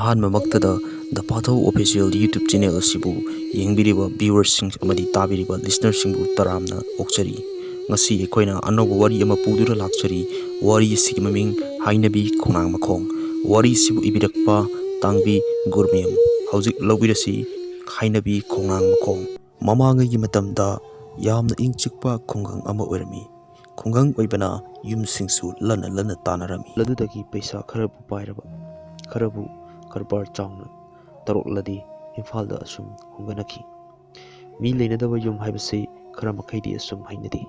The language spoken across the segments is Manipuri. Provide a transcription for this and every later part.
ꯑꯍꯥꯟꯕꯃꯛꯇꯗ ꯗ ꯄꯥꯊꯧ ꯑꯣꯐꯤꯁꯤꯌꯦꯜ ꯌꯨꯇ꯭ꯌꯨꯕ ꯆꯦꯅꯦꯜ ꯑꯁꯤꯕꯨ ꯌꯦꯡꯕꯤꯔꯤꯕ ꯚ꯭ꯌꯨꯋꯔꯁꯤꯡ ꯑꯃꯗꯤ ꯇꯥꯕꯤꯔꯤꯕ ꯂꯤꯁꯅꯔꯁꯤꯡꯕꯨ ꯇꯔꯥꯝꯅ ꯑꯣꯛꯆꯔꯤ꯫ ꯉꯁꯤ ꯑꯩꯈꯣꯏꯅ ꯑꯅꯧꯕ ꯋꯥꯔꯤ ꯑꯃ ꯄꯨꯗꯨꯅ ꯂꯥꯛꯆꯔꯤ꯫ ꯋꯥꯔꯤ ꯑꯁꯤꯒꯤ ꯃꯃꯤꯡ ꯍꯥꯏꯅꯕꯤ ꯈꯣꯡꯅꯥꯡ ꯃꯈꯣꯡ꯫ ꯋꯥꯔꯤ ꯑꯁꯤꯕꯨ ꯏꯕꯤꯔꯛꯄ ꯇꯥꯡꯕꯤ ꯒꯨꯔꯃꯌꯨꯝ꯫ ꯍꯧꯖꯤꯛ ꯂꯧꯕꯤꯔꯁꯤ ꯍꯥꯏꯅꯕꯤ ꯈꯣꯡꯅꯥꯡ ꯃꯈꯣꯡ꯫ ꯃꯃꯥꯡꯉꯩꯒꯤ ꯃꯇꯝꯗ ꯌꯥꯝꯅ ꯏꯪ ꯆꯤꯛꯄ ꯈꯨꯡꯒꯪ ꯑꯃ ꯑꯣꯏꯔꯝꯃꯤ꯫ ꯈꯨꯡꯒꯪ ꯑꯣꯏꯕꯅ ꯌꯨꯝꯁꯤꯡꯁꯨ ꯂꯟꯅ ꯂꯟꯅ ꯇꯥꯟꯅꯔꯝꯃꯤ꯫ ꯃꯗꯨꯗꯒꯤ ꯄꯩꯁꯥ ꯈꯔꯕꯨ ꯄꯥꯏꯔꯕ, ꯈꯔꯕꯨ ꯀꯔꯕꯥꯔ ꯆꯥꯎꯅ ꯇꯧꯔꯛꯂꯗꯤ ꯏꯝꯐꯥꯜꯗ ꯑꯁꯨꯝ ꯍꯣꯡꯒꯠꯅꯈꯤ꯫ ꯃꯤ ꯂꯩꯅꯗꯕ ꯌꯨꯝ ꯍꯥꯏꯕꯁꯤ ꯈꯔ ꯃꯈꯩꯗꯤ ꯑꯁꯨꯝ ꯍꯩꯅꯗꯦ꯫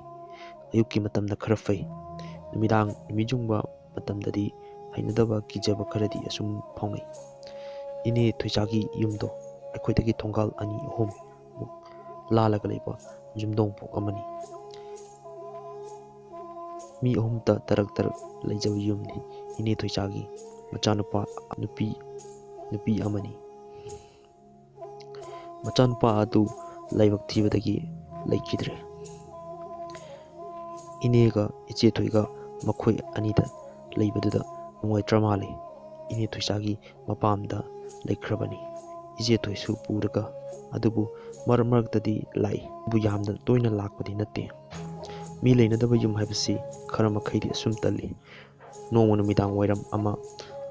ꯑꯌꯨꯛꯀꯤ ꯃꯇꯝꯗ ꯈꯔ ꯐꯩ, ꯅꯨꯃꯤꯗꯥꯡ ꯅꯨꯃꯤꯠꯌꯨꯡꯕ ꯃꯇꯝꯗꯗꯤ ꯍꯩꯅꯗꯕ ꯀꯤꯖꯕ ꯈꯔꯗꯤ ꯑꯁꯨꯝ ꯐꯥꯎꯅꯩ꯫ ꯏꯅꯦ ꯊꯣꯏꯆꯥꯒꯤ ꯌꯨꯝꯗꯣ ꯑꯩꯈꯣꯏꯗꯒꯤ ꯊꯣꯡꯒꯥꯜ 2-3 ꯃꯨꯛ ꯂꯥꯜꯂꯒ ꯂꯩꯕ ꯌꯨꯝꯊꯣꯡꯄꯣꯛ ꯑꯃꯅꯤ꯫ ꯃꯤ 3 ꯇꯔꯛ ꯂꯩꯖꯕ ꯌꯨꯝꯅꯤ꯫ ꯏꯅꯦ ꯊꯣꯏꯆꯥꯒꯤ ꯃꯆꯥꯅꯨꯄꯥ ꯅꯨꯄꯤ ꯑꯃꯅꯤ꯫ ꯃꯆꯥꯅꯨꯄꯥ ꯑꯗꯨ ꯂꯥꯏꯕꯛ ꯊꯤꯕꯗꯒꯤ ꯂꯩꯈꯤꯗ꯭ꯔꯦ꯫ ꯏꯅꯦꯒ ꯏꯆꯦꯊꯣꯏꯒ ꯃꯈꯣꯏ ꯑꯅꯤꯗ ꯂꯩꯕꯗꯨꯗ ꯅꯨꯡꯉꯥꯏꯇ꯭ꯔ ꯃꯥꯜꯂꯦ꯫ ꯏꯅꯦ ꯊꯣꯏꯆꯥꯒꯤ ꯃꯄꯥꯝꯗ ꯂꯩꯈ꯭ꯔꯕꯅꯤ꯫ ꯏꯆꯦꯊꯣꯏꯁꯨ ꯄꯨꯔꯒ, ꯑꯗꯨꯕꯨ ꯃꯔꯛ ꯃꯔꯛꯇꯗꯤ ꯂꯥꯛꯏ, ꯑꯗꯨꯕꯨ ꯌꯥꯝꯅ ꯇꯣꯏꯅ ꯂꯥꯛꯄꯗꯤ ꯅꯠꯇꯦ꯫ ꯃꯤ ꯂꯩꯅꯗꯕ ꯌꯨꯝ ꯍꯥꯏꯕꯁꯤ ꯈꯔ ꯃꯈꯩꯗꯤ ꯑꯁꯨꯝ ꯇꯜꯂꯤ꯫ ꯅꯣꯡꯃ ꯅꯨꯃꯤꯗꯥꯡ ꯋꯥꯏꯔꯝ ꯑꯃ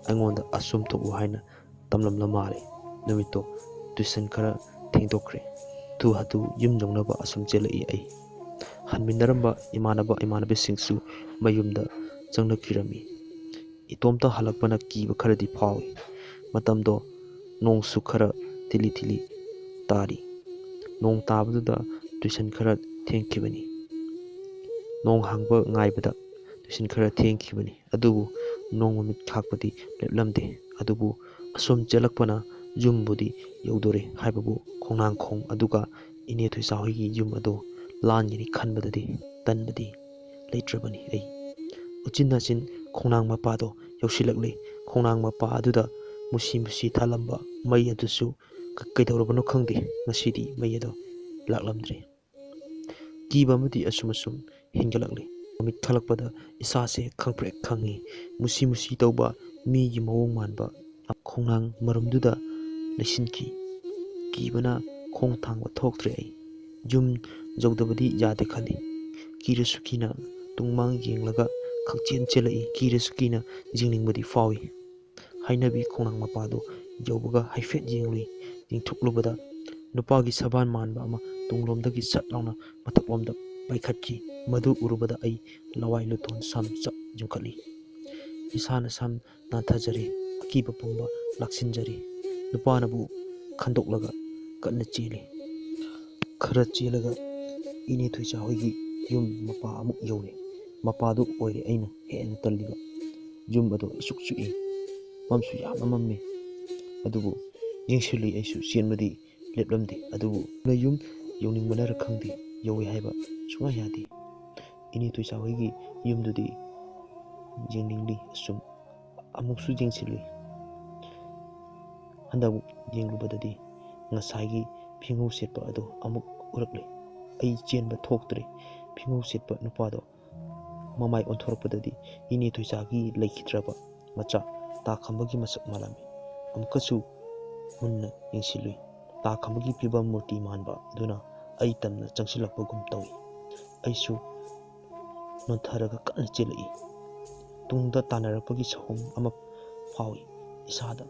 ꯑꯩꯉꯣꯟꯗ ꯑꯁꯨꯝ ꯊꯣꯛꯎ ꯍꯥꯏꯅ ꯇꯝꯂꯝꯂ ꯃꯥꯜꯂꯦ꯫ ꯅꯨꯃꯤꯠꯇꯣ ꯇꯨꯏꯁꯟ ꯈꯔ ꯊꯦꯡꯗꯣꯛꯈ꯭ꯔꯦ꯫ ꯍꯥꯊꯨ ꯌꯨꯝ ꯌꯧꯅꯕ ꯑꯁꯨꯝ ꯆꯦꯜꯂꯛꯏ ꯑꯩ꯫ ꯍꯟꯃꯤꯟꯅꯔꯝꯕ ꯏꯃꯥꯟꯅꯕꯁꯤꯡꯁꯨ ꯃꯌꯨꯝꯗ ꯆꯪꯅꯈꯤꯔꯝꯃꯤ꯫ ꯏꯇꯣꯝꯇ ꯍꯜꯂꯛꯄꯅ ꯀꯤꯕ ꯈꯔꯗꯤ ꯐꯥꯎꯏ꯫ ꯃꯇꯝꯗꯣ ꯅꯣꯡꯁꯨ ꯈꯔ ꯊꯤꯂꯤ ꯊꯤꯂꯤ ꯇꯥꯔꯤ꯫ ꯅꯣꯡ ꯇꯥꯕꯗꯨꯗ ꯇꯨꯏꯁꯟ ꯈꯔ ꯊꯦꯡꯈꯤꯕꯅꯤ꯫ ꯅꯣꯡ ꯍꯥꯡꯕ ꯉꯥꯏꯕꯗ ꯇꯨꯏꯁꯟꯈꯔ ꯊꯦꯡꯈꯤꯕꯅꯤ꯫ ꯑꯗꯨꯕꯨ ꯅꯣꯡ ꯃꯃꯤꯠ ꯈꯥꯛꯄꯗꯤ ꯂꯦꯞꯂꯝꯗꯦ꯫ ꯑꯗꯨꯕꯨ ꯑꯁꯨꯝ ꯆꯦꯜꯂꯛꯄꯅ ꯌꯨꯝꯕꯨꯗꯤ ꯌꯧꯗꯣꯔꯦ ꯍꯥꯏꯕꯕꯨ ꯈꯣꯡꯅꯥꯡꯈꯣꯡ ꯑꯗꯨꯒ ꯏꯅꯦ ꯊꯣꯏꯆꯥ ꯍꯣꯏꯒꯤ ꯌꯨꯝ ꯑꯗꯨ ꯂꯥꯟꯒꯅꯤ ꯈꯟꯕꯗꯗꯤ ꯇꯟꯕꯗꯤ ꯂꯩꯇ꯭ꯔꯕꯅꯤ ꯑꯩ꯫ ꯎꯆꯤꯟ ꯅꯥꯆꯤꯟ ꯈꯣꯡꯅꯥꯡ ꯃꯄꯥꯗꯣ ꯌꯧꯁꯤꯜꯂꯛꯂꯦ꯫ ꯈꯣꯡꯅꯥꯡ ꯃꯄꯥ ꯑꯗꯨꯗ ꯃꯨꯁꯤ ꯃꯨꯁꯤ ꯊꯥꯜꯂꯝꯕ ꯃꯩ ꯑꯗꯨꯁꯨ ꯀꯩꯗꯧꯔꯕꯅꯣ ꯈꯪꯗꯦ, ꯉꯁꯤꯗꯤ ꯃꯩ ꯑꯗꯣ ꯂꯥꯛꯂꯝꯗ꯭ꯔꯦ꯫ ꯀꯤꯕ ꯑꯃꯗꯤ ꯑꯁꯨꯝ ꯍꯦꯟꯒꯠꯂꯛꯂꯦ꯫ ꯃꯃꯤꯠ ꯈꯛꯂꯛꯄꯗ ꯏꯁꯥꯁꯦ ꯈꯪꯄ꯭ꯔꯦꯛ ꯈꯪꯉꯤ꯫ ꯃꯨꯁꯤ ꯃꯨꯁꯤ ꯇꯧꯕ ꯃꯤꯒꯤ ꯃꯑꯣꯡ ꯃꯥꯟꯕ ꯈꯣꯡꯅꯥꯡ ꯃꯔꯨꯝꯗꯨꯗ ꯂꯩꯁꯤꯟꯈꯤ꯫ ꯀꯤꯕꯅ ꯈꯣꯡ ꯊꯥꯡꯕ ꯊꯣꯛꯇ꯭ꯔꯦ ꯑꯩ꯫ ꯌꯨꯝ ꯌꯧꯗꯕꯗꯤ ꯌꯥꯗꯦ ꯈꯜꯂꯤ꯫ ꯀꯤꯔꯁꯨ ꯀꯤꯅ ꯇꯨꯡꯃꯥꯡ ꯌꯦꯡꯂꯒ ꯈꯪꯆꯦꯟ ꯆꯦꯜꯂꯛꯏ꯫ ꯀꯤꯔꯁꯨ ꯀꯤꯅ ꯌꯦꯡꯅꯤꯡꯕꯗꯤ ꯐꯥꯎꯏ꯫ ꯍꯥꯏꯅꯕꯤ ꯈꯣꯡꯅꯥꯡ ꯃꯄꯥꯗꯨ ꯌꯧꯕꯒ ꯍꯥꯏꯐꯦꯠ ꯌꯦꯡꯂꯨꯏ꯫ ꯌꯦꯡꯊꯣꯛꯂꯨꯕꯗ ꯅꯨꯄꯥꯒꯤ ꯁꯕꯥꯟ ꯃꯥꯟꯕ ꯑꯃ ꯇꯨꯡꯂꯣꯝꯗꯒꯤ ꯁꯠ ꯂꯥꯎꯅ ꯃꯊꯛꯂꯣꯝꯗ ꯄꯥꯏꯈꯠꯈꯤ꯫ ꯃꯗꯨ ꯎꯔꯨꯕꯗ ꯑꯩ ꯂꯋꯥꯏ ꯂꯨꯇꯣꯟ ꯁꯝ ꯆꯞ ꯌꯨꯡꯈꯠꯂꯤ꯫ ꯏꯁꯥꯅ ꯁꯝ ꯅꯥꯟꯊꯖꯔꯦ꯫ ꯑꯀꯤꯕ ꯄꯨꯝꯕ ꯂꯥꯛꯁꯤꯟꯖꯔꯦ꯫ ꯅꯨꯄꯥꯅꯕꯨ ꯈꯟꯗꯣꯛꯂꯒ ꯀꯟꯅ ꯆꯦꯜꯂꯤ꯫ ꯈꯔ ꯆꯦꯜꯂꯒ ꯏꯅꯦ ꯊꯣꯏꯆꯥ ꯍꯣꯏꯒꯤ ꯌꯨꯝ ꯃꯄꯥ ꯑꯃꯨꯛ ꯌꯧꯔꯦ꯫ ꯃꯄꯥꯗꯨ ꯑꯣꯏꯔꯦ ꯑꯩꯅ ꯍꯦꯟꯅ ꯇꯜꯂꯤꯕ꯫ ꯌꯨꯝ ꯑꯗꯣ ꯏꯁꯨꯛ ꯁꯨꯛꯏ, ꯃꯝꯁꯨ ꯌꯥꯝꯅ ꯃꯝꯃꯤ꯫ ꯑꯗꯨꯕꯨ ꯌꯦꯡꯁꯤꯜꯂꯨꯏ ꯑꯩꯁꯨ, ꯆꯦꯟꯕꯗꯤ ꯂꯦꯞꯂꯝꯗꯦ꯫ ꯑꯗꯨꯕꯨ ꯌꯨꯝ ꯌꯧꯅꯤꯡꯕꯅꯔ ꯈꯪꯗꯦ, ꯌꯧꯏ ꯍꯥꯏꯕ ꯁꯨꯡꯌꯥ ꯌꯥꯗꯦ꯫ ꯏꯅꯦ ꯊꯣꯏꯆꯥ ꯍꯣꯏꯒꯤ ꯌꯨꯝꯗꯨꯗꯤ ꯌꯦꯡꯅꯤꯡꯂꯤ ꯑꯁꯨꯝ, ꯑꯃꯨꯛꯁꯨ ꯌꯦꯡꯁꯤꯜꯂꯨꯏ꯫ ꯍꯟꯗꯛ ꯌꯦꯡꯂꯨꯕꯗꯗꯤ ꯉꯁꯥꯏꯒꯤ ꯐꯤꯉꯧ ꯁꯦꯠꯄ ꯑꯗꯨ ꯑꯃꯨꯛ ꯎꯔꯛꯂꯦ꯫ ꯑꯩ ꯆꯦꯟꯕ ꯊꯣꯛꯇ꯭ꯔꯦ꯫ ꯐꯤꯉꯧ ꯁꯦꯠꯄ ꯅꯨꯄꯥꯗꯣ ꯃꯃꯥꯏ ꯑꯣꯟꯊꯣꯔꯛꯄꯗꯗꯤ ꯏꯅꯦ ꯊꯣꯏꯆꯥꯒꯤ ꯂꯩꯈꯤꯗ꯭ꯔꯕ ꯃꯆꯥ ꯇꯥꯈꯝꯕꯒꯤ ꯃꯁꯛ ꯃꯥꯜꯂꯝꯃꯤ꯫ ꯑꯃꯨꯛꯀꯁꯨ ꯃꯨꯟꯅ ꯌꯦꯡꯁꯤꯜꯂꯨꯏ꯫ ꯇꯥꯈꯝꯕꯒꯤ ꯐꯤꯕꯝ ꯃꯨꯔꯇꯤ ꯃꯥꯟꯕ ꯑꯗꯨꯅ ꯑꯩ ꯇꯝꯅ ꯆꯪꯁꯤꯜꯂꯛꯄꯒꯨꯝ ꯇꯧꯏ꯫ ꯑꯩꯁꯨ ꯅꯣꯟꯊꯔꯒ ꯀꯟꯅ ꯆꯦꯜꯂꯛꯏ꯫ ꯇꯨꯡꯗ ꯇꯥꯟꯅꯔꯛꯄꯒꯤ ꯁꯍꯨꯝ ꯑꯃ ꯐꯥꯎꯏ ꯏꯁꯥꯗ꯫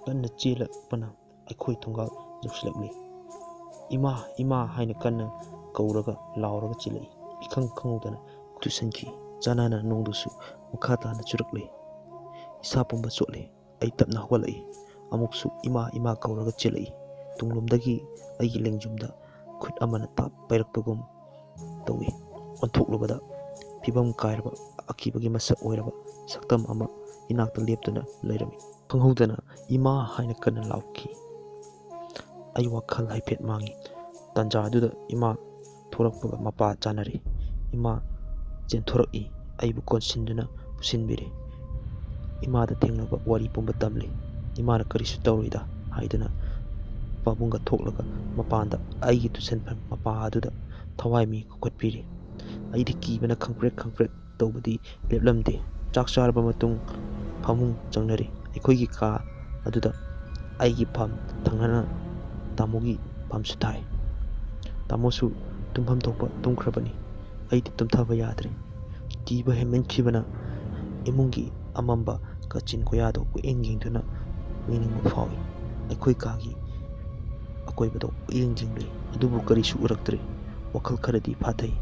ꯀꯟꯅ ꯆꯦꯜꯂꯛꯄꯅ ꯑꯩꯈꯣꯏ ꯊꯣꯡꯒꯥꯜ ꯌꯧꯁꯤꯜꯂꯛꯂꯦ꯫ ꯏꯃꯥ ꯏꯃꯥ ꯍꯥꯏꯅ ꯀꯟꯅ ꯀꯧꯔꯒ ꯂꯥꯎꯔꯒ ꯆꯦꯜꯂꯛꯏ꯫ ꯏꯈꯪ ꯈꯪꯍꯧꯗꯅ ꯇꯨꯁꯟꯈꯤ꯫ ꯆꯥꯟꯅꯅ ꯅꯣꯡꯗꯨꯁꯨ ꯃꯈꯥ ꯇꯥꯅ ꯆꯨꯔꯛꯂꯦ꯫ ꯏꯁꯥ ꯄꯨꯝꯕ ꯆꯣꯠꯂꯦ꯫ ꯑꯩ ꯇꯞꯅ ꯍꯧꯒꯠꯂꯛꯏ꯫ ꯑꯃꯨꯛꯁꯨ ꯏꯃꯥ ꯏꯃꯥ ꯀꯧꯔꯒ ꯆꯦꯜꯂꯛꯏ꯫ ꯇꯨꯡꯂꯣꯝꯗꯒꯤ ꯑꯩꯒꯤ ꯂꯦꯡꯖꯨꯝꯗ ꯈꯨꯠ ꯑꯃꯅ ꯇꯥꯞ ꯄꯥꯏꯔꯛꯄꯒꯨꯝ ꯇꯧꯏ꯫ ꯑꯣꯟꯊꯣꯛꯂꯨꯕꯗ ꯐꯤꯕꯝ ꯀꯥꯏꯔꯕ ꯑꯀꯤꯕꯒꯤ ꯃꯁꯛ ꯑꯣꯏꯔꯕ ꯁꯛꯇꯝ ꯑꯃ ꯏꯅꯥꯛꯇ ꯂꯦꯞꯇꯨꯅ ꯂꯩꯔꯝꯃꯤ꯫ ꯈꯪꯍꯧꯗꯅ ꯏꯃꯥ ꯍꯥꯏꯅ ꯀꯟꯅ ꯂꯥꯎꯈꯤ꯫ ꯑꯩ ꯋꯥꯈꯜ ꯍꯥꯏꯐꯦꯠ ꯃꯥꯡꯏ꯫ ꯇꯥꯟꯖꯥ ꯑꯗꯨꯗ ꯏꯃꯥ ꯊꯣꯔꯛꯄꯒ ꯃꯄꯥ ꯆꯥꯅꯔꯦ꯫ ꯏꯃꯥ ꯆꯦꯟꯊꯣꯔꯛꯏ꯫ ꯑꯩꯕꯨ ꯀꯣꯟꯁꯤꯟꯗꯨꯅ ꯄꯨꯁꯤꯟꯕꯤꯔꯦ꯫ ꯏꯃꯥꯗ ꯊꯦꯡꯅꯕ ꯋꯥꯔꯤ ꯄꯨꯝꯕ ꯇꯝꯂꯤ꯫ ꯏꯃꯥꯅ ꯀꯔꯤꯁꯨ ꯇꯧꯔꯣꯏꯗ ꯍꯥꯏꯗꯨꯅ ꯄꯥꯕꯨꯡꯒ ꯊꯣꯛꯂꯒ ꯃꯄꯥꯟꯗ ꯑꯩꯒꯤ ꯇꯨꯁꯟꯐꯝ ꯃꯄꯥ ꯑꯗꯨꯗ ꯊꯋꯥꯏꯃꯤ ꯀꯧꯈꯠꯄꯤꯔꯤ꯫ ꯑꯩꯗꯤ ꯀꯤꯕꯅ ꯈꯪꯄ꯭ꯔꯦꯛ ꯇꯧꯕꯗꯤ ꯂꯦꯞꯂꯝꯗꯦ꯫ ꯆꯥꯛ ꯆꯥꯔꯕ ꯃꯇꯨꯡ ꯐꯃꯨꯡ ꯆꯪꯅꯔꯦ꯫ ꯑꯩꯈꯣꯏꯒꯤ ꯀꯥ ꯑꯗꯨꯗ ꯑꯩꯒꯤ ꯐꯝ ꯊꯪꯅꯅ ꯇꯥꯃꯣꯒꯤ ꯐꯝꯁꯨ ꯊꯥꯏ꯫ ꯇꯥꯃꯣꯁꯨ ꯇꯨꯝꯐꯝ ꯊꯣꯛꯄ ꯇꯨꯝꯈ꯭ꯔꯕꯅꯤ꯫ ꯑꯩꯗꯤ ꯇꯨꯝꯊꯕ ꯌꯥꯗ꯭ꯔꯦ꯫ ꯀꯤꯕ ꯍꯦꯟꯃꯟꯈꯤꯕꯅ ꯏꯃꯨꯡꯒꯤ ꯑꯃꯝꯕ ꯀꯥꯆꯤꯟ ꯀꯣꯌꯥꯗꯣ ꯀꯣꯏꯌꯦꯡ ꯌꯦꯡꯗꯨꯅ ꯌꯦꯡꯅꯤꯡꯕ ꯐꯥꯎꯏ꯫ ꯑꯩꯈꯣꯏ ꯀꯥꯒꯤ ꯑꯀꯣꯏꯕꯗꯣ ꯀꯣꯏꯌꯦꯡ ꯌꯦꯡꯂꯨꯏ, ꯑꯗꯨꯕꯨ ꯀꯔꯤꯁꯨ ꯎꯔꯛꯇ꯭ꯔꯦ꯫ ꯋꯥꯈꯜ ꯈꯔꯗꯤ ꯐꯥꯊꯩ꯫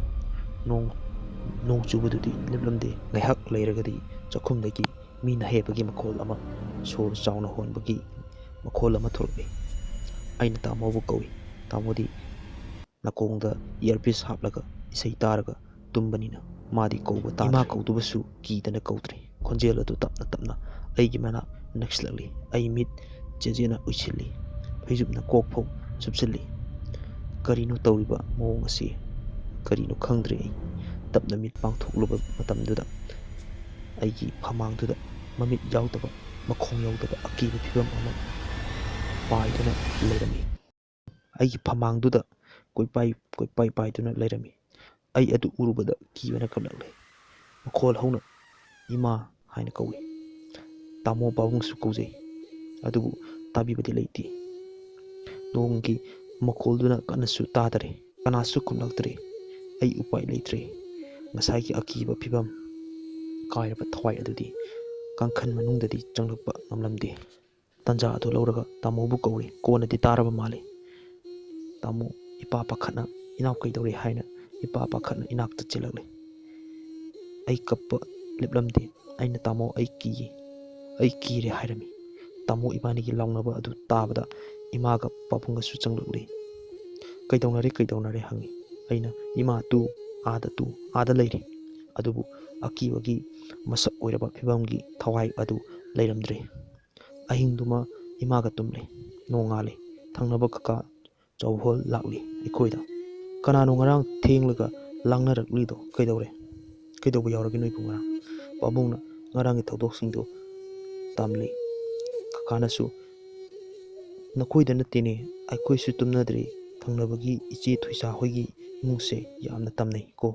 ꯅꯣꯡ ꯆꯨꯕꯗꯨꯗꯤ ꯂꯦꯞꯂꯝꯗꯦ꯫ ꯉꯥꯏꯍꯥꯛ ꯂꯩꯔꯒꯗꯤ ꯆꯥꯛꯈꯨꯝꯗꯒꯤ ꯃꯤꯅ ꯍꯦꯞꯄꯒꯤ ꯃꯈꯣꯜ ꯑꯃ, ꯁꯣꯔ ꯆꯥꯎꯅ ꯍꯣꯟꯕꯒꯤ ꯃꯈꯣꯜ ꯑꯃ ꯊꯣꯛꯂꯛꯏ꯫ ꯑꯩꯅ ꯇꯥꯃꯣꯕꯨ ꯀꯧꯏ꯫ ꯇꯥꯃꯣꯗꯤ ꯅꯥꯀꯣꯡꯗ ꯏꯌꯥꯔꯄꯤꯁ ꯍꯥꯞꯂꯒ ꯏꯁꯩ ꯇꯥꯔꯒ ꯇꯨꯝꯕꯅꯤꯅ ꯃꯥꯗꯤ ꯀꯧꯕ ꯇꯥꯗ꯭ꯔꯦ꯫ ꯏꯃꯥ ꯀꯧꯗꯨꯕꯁꯨ ꯀꯤꯗꯅ ꯀꯧꯗ꯭ꯔꯦ꯫ ꯈꯣꯟꯖꯦꯜ ꯑꯗꯨ ꯇꯞꯅ ꯇꯞꯅ ꯑꯩꯒꯤ ꯃꯅꯥꯛ ꯅꯛꯁꯤꯜꯂꯛꯂꯤ꯫ ꯑꯩ ꯃꯤꯠ ꯆꯦꯖꯦꯅ ꯎꯏꯁꯤꯜꯂꯤ, ꯐꯩꯖꯨꯞꯅ ꯀꯣꯛꯐꯥꯎ ꯁꯨꯞꯆꯤꯜꯂꯤ꯫ ꯀꯔꯤꯅꯣ ꯇꯧꯔꯤꯕ ꯃꯑꯣꯡ ꯑꯁꯤ? ꯀꯔꯤꯅꯣ ꯈꯪꯗ꯭ꯔꯦ ꯑꯩ꯫ ꯇꯞꯅ ꯃꯤꯠ ꯄꯥꯡꯊꯣꯛꯂꯨꯕ ꯃꯇꯝꯗꯨꯗ ꯑꯩꯒꯤ ꯐꯃꯥꯡꯗꯨꯗ ꯃꯃꯤꯠ ꯌꯥꯎꯗꯕ, ꯃꯈꯣꯡ ꯌꯥꯎꯗꯕ ꯑꯀꯤꯕ ꯐꯤꯕꯝ ꯑꯃ ꯄꯥꯏꯗꯨꯅ ꯂꯩꯔꯝꯃꯤ꯫ ꯑꯩꯒꯤ ꯐꯃꯥꯡꯗꯨꯗ ꯀꯣꯏꯄꯥꯏ ꯄꯥꯏꯗꯨꯅ ꯂꯩꯔꯝꯃꯤ꯫ ꯑꯩ ꯑꯗꯨ ꯎꯔꯨꯕꯗ ꯀꯤꯕꯅ ꯀꯜꯂꯛꯂꯦ꯫ ꯃꯈꯣꯜ ꯍꯧꯅ ꯏꯃꯥ ꯍꯥꯏꯅ ꯀꯧꯏ꯫ ꯇꯥꯃꯣ, ꯄꯥꯕꯨꯡꯁꯨ ꯀꯧꯖꯩ, ꯑꯗꯨꯕꯨ ꯇꯥꯕꯤꯕꯗꯤ ꯂꯩꯇꯦ꯫ ꯅꯣꯡꯒꯤ ꯃꯈꯣꯜꯗꯨꯅ ꯀꯟꯅꯁꯨ ꯇꯥꯗꯔꯦ, ꯀꯅꯥꯁꯨ ꯈꯨꯝꯂꯛꯇ꯭ꯔꯦ꯫ ꯑꯩ ꯎꯄꯥꯏ ꯂꯩꯇ꯭ꯔꯦ꯫ ꯉꯁꯥꯏꯒꯤ ꯑꯀꯤꯕ ꯐꯤꯕꯝ ꯀꯥꯏꯔꯕ ꯊꯋꯥꯏ ꯑꯗꯨꯗꯤ ꯀꯥꯡꯈꯟ ꯃꯅꯨꯡꯗꯗꯤ ꯆꯪꯂꯛꯄ ꯉꯝꯂꯝꯗꯦ꯫ ꯇꯥꯟꯖꯥ ꯑꯗꯨ ꯂꯧꯔꯒ ꯇꯥꯃꯣꯕꯨ ꯀꯧꯔꯦ꯫ ꯀꯣꯟꯅꯗꯤ ꯇꯥꯔꯕ ꯃꯥꯜꯂꯦ꯫ ꯇꯥꯃꯣ ꯏꯄꯥ ꯄꯥꯈꯠꯅ "ꯏꯅꯥꯎ ꯀꯩꯗꯧꯔꯦ?" ꯍꯥꯏꯅ ꯏꯄꯥ ꯄꯥꯈꯠꯅ ꯏꯅꯥꯛꯇ ꯆꯦꯜꯂꯛꯂꯦ꯫ ꯑꯩ ꯀꯞꯄ ꯂꯦꯞꯂꯝꯗꯦ꯫ ꯑꯩꯅ "ꯇꯥꯃꯣ, ꯑꯩ ꯀꯤꯌꯦ, ꯑꯩ ꯀꯤꯔꯦ" ꯍꯥꯏꯔꯝꯃꯤ꯫ ꯇꯥꯃꯣ ꯏꯕꯥꯅꯤꯒꯤ ꯂꯥꯎꯅꯕ ꯑꯗꯨ ꯇꯥꯕꯗ ꯏꯃꯥꯒ ꯄꯥꯕꯨꯡꯒꯁꯨ ꯆꯪꯂꯛꯂꯤ꯫ ꯀꯩꯗꯧꯅꯔꯦ ꯍꯪꯉꯤ꯫ ꯑꯩꯅ "ꯏꯃꯥ ꯑꯥꯗ ꯂꯩꯔꯤ", ꯑꯗꯨꯕꯨ ꯑꯀꯤꯕꯒꯤ ꯃꯁꯛ ꯑꯣꯏꯔꯕ ꯐꯤꯕꯝꯒꯤ ꯊꯋꯥꯏ ꯑꯗꯨ ꯂꯩꯔꯝꯗ꯭ꯔꯦ꯫ ꯑꯍꯤꯡꯗꯨꯃ ꯏꯃꯥꯒ ꯇꯨꯝꯂꯦ꯫ ꯅꯣꯡꯉꯥꯜꯂꯦ꯫ ꯊꯪꯅꯕ ꯀꯀꯥ ꯆꯧꯍꯣꯜ ꯂꯥꯛꯂꯤ ꯑꯩꯈꯣꯏꯗ꯫ "ꯀꯅꯥꯅꯣ ꯉꯔꯥꯡ ꯊꯦꯡꯂꯒ ꯂꯥꯡꯅꯔꯛꯂꯤꯗꯣ? ꯀꯩꯗꯧꯕ ꯌꯥꯎꯔꯒꯦ ꯅꯣꯏꯕꯨ ꯉꯔꯥꯡ?" ꯄꯥꯕꯨꯡꯅ ꯉꯔꯥꯡꯒꯤ ꯊꯧꯗꯣꯛꯁꯤꯡꯗꯨ ꯇꯝꯂꯤ꯫ ꯀꯀꯥꯅꯁꯨ "ꯅꯈꯣꯏꯗ ꯅꯠꯇꯦꯅꯦ, ꯑꯩꯈꯣꯏꯁꯨ ꯇꯨꯝꯅꯗ꯭ꯔꯤ꯫ ꯊꯪꯅꯕꯒꯤ ꯏꯆꯦ ꯊꯣꯏꯁꯥ ꯍꯣꯏꯒꯤ ꯏꯃꯨꯡꯁꯦ ꯌꯥꯝꯅ ꯇꯝꯅꯩ ꯀꯣ꯫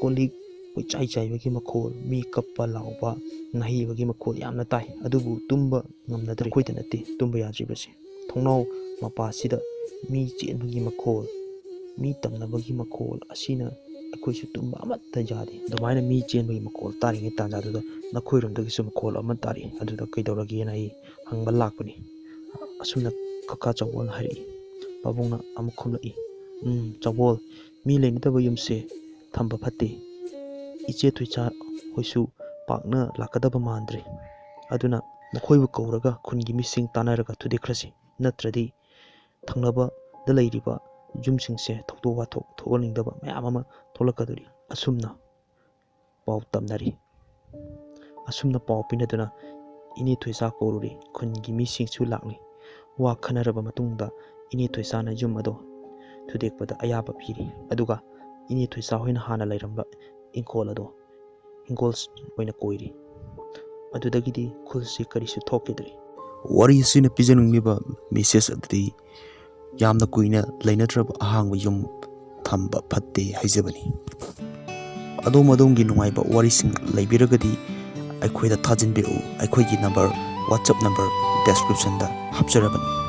ꯀꯣꯜꯂꯤꯛ ꯀꯣꯏꯆꯥꯏ ꯆꯥꯏꯕꯒꯤ ꯃꯈꯣꯜ, ꯃꯤ ꯀꯞꯄ ꯂꯥꯎꯕ, ꯅꯥꯍꯩꯕꯒꯤ ꯃꯈꯣꯜ ꯌꯥꯝꯅ ꯇꯥꯏ, ꯑꯗꯨꯕꯨ ꯇꯨꯝꯕ ꯉꯝꯅꯗ꯭ꯔꯦ꯫ ꯅꯈꯣꯏꯗ ꯅꯠꯇꯦ ꯇꯨꯝꯕ ꯌꯥꯗ꯭ꯔꯤꯕꯁꯦ꯫ ꯊꯣꯡꯅꯥꯎ ꯃꯄꯥꯁꯤꯗ ꯃꯤ ꯆꯦꯟꯕꯒꯤ ꯃꯈꯣꯜ, ꯃꯤ ꯇꯝꯅꯕꯒꯤ ꯃꯈꯣꯜ ꯑꯁꯤꯅ ꯑꯩꯈꯣꯏꯁꯨ ꯇꯨꯝꯕ ꯑꯃꯠꯇ ꯌꯥꯗꯦ." ꯑꯗꯨꯃꯥꯏꯅ ꯃꯤ ꯆꯦꯟꯕꯒꯤ ꯃꯈꯣꯜ ꯇꯥꯔꯤꯉꯩ ꯇꯥꯟꯖꯥꯗꯨꯗ ꯅꯈꯣꯏꯔꯣꯝꯗꯒꯤꯁꯨ ꯃꯈꯣꯜ ꯑꯃ ꯇꯥꯔꯛꯏ꯫ ꯑꯗꯨꯗ ꯀꯩꯗꯧꯔꯒꯦꯅ ꯑꯩ ꯍꯪꯕ ꯂꯥꯛꯄꯅꯤ꯫ ꯑꯁꯨꯝꯅ ꯀꯀꯥ ꯆꯧꯕꯣꯜꯅ ꯍꯥꯏꯔꯛꯏ꯫ ꯄꯥꯕꯨꯡꯅ ꯑꯃꯨꯛ ꯈꯨꯝꯂꯛꯏ꯫ "ꯆꯧꯕꯣꯜ, ꯃꯤ ꯂꯩꯅꯗꯕ ꯌꯨꯝꯁꯦ ꯊꯝꯕ ꯐꯠꯇꯦ. ꯏꯆꯦ ꯊꯣꯏꯁꯥ ꯍꯣꯏꯁꯨ ꯄꯥꯛꯅ ꯂꯥꯛꯀꯗꯕ ꯃꯥꯟꯗ꯭ꯔꯦ. ꯑꯗꯨꯅ ꯃꯈꯣꯏꯕꯨ ꯀꯧꯔꯒ ꯈꯨꯟꯒꯤ ꯃꯤꯁꯤꯡ ꯇꯥꯟꯅꯔꯒ ꯊꯨꯗꯦꯛꯈ꯭ꯔꯁꯤ. ꯅꯠꯇ꯭ꯔꯗꯤ ꯊꯪꯅꯕꯗ ꯂꯩꯔꯤꯕ ꯌꯨꯝꯁꯤꯡꯁꯦ ꯊꯧꯗꯣꯛ ꯋꯥꯊꯣꯛ ꯊꯣꯛꯍꯟꯅꯤꯡꯗꯕ ꯃꯌꯥꯝ ꯑꯃ ꯊꯣꯛꯂꯛꯀꯗꯣꯔꯤ." ꯑꯁꯨꯝꯅ ꯄꯥꯎ ꯇꯝꯅꯔꯤ꯫ ꯑꯁꯨꯝꯅ ꯄꯥꯎ ꯄꯤꯅꯗꯨꯅ ꯏꯅꯦ ꯊꯣꯏꯁꯥ ꯀꯧꯔꯨꯔꯤ꯫ ꯈꯨꯟꯒꯤ ꯃꯤꯁꯤꯡꯁꯨ ꯂꯥꯛꯂꯤ꯫ ꯋꯥ ꯈꯟꯅꯔꯕ ꯃꯇꯨꯡꯗ ꯏꯅꯦ ꯊꯣꯏꯁꯥꯅ ꯌꯨꯝ ꯑꯗꯣ ꯊꯨꯗꯦꯛꯄꯗ ꯑꯌꯥꯕ ꯄꯤꯔꯤ꯫ ꯑꯗꯨꯒ ꯏꯅꯦ ꯊꯣꯏꯁꯥ ꯍꯣꯏꯅ ꯍꯥꯟꯅ ꯂꯩꯔꯝꯕ ꯏꯪꯈꯣꯜ ꯑꯗꯣ ꯍꯤꯡꯒꯣꯜ ꯑꯣꯏꯅ ꯀꯣꯏꯔꯤ꯫ ꯑꯗꯨꯗꯒꯤꯗꯤ ꯈꯨꯜꯁꯤ ꯀꯔꯤꯁꯨ ꯊꯣꯛꯈꯤꯗ꯭ꯔꯦ꯫ ꯋꯥꯔꯤ ꯑꯁꯤꯅ ꯄꯤꯖꯅꯤꯡꯂꯤꯕ ꯃꯦꯁꯦꯖ ꯑꯗꯨꯗꯤ ꯌꯥꯝꯅ ꯀꯨꯏꯅ ꯂꯩꯅꯗ꯭ꯔꯕ ꯑꯍꯥꯡꯕ ꯌꯨꯝ ꯊꯝꯕ ꯐꯠꯇꯦ ꯍꯥꯏꯖꯕꯅꯤ꯫ ꯑꯗꯣꯝꯒꯤ ꯅꯨꯡꯉꯥꯏꯕ ꯋꯥꯔꯤꯁꯤꯡ ꯂꯩꯕꯤꯔꯒꯗꯤ ꯑꯩꯈꯣꯏꯗ ꯊꯥꯖꯤꯟꯕꯤꯔꯛꯎ꯫ ꯑꯩꯈꯣꯏꯒꯤ ꯅꯝꯕꯔ, ꯋꯥꯆꯞ ꯅꯝꯕꯔ ꯗꯦꯁꯀ꯭ꯔꯤꯞꯁꯟꯗ ꯍꯥꯞꯆꯔꯕꯅꯤ꯫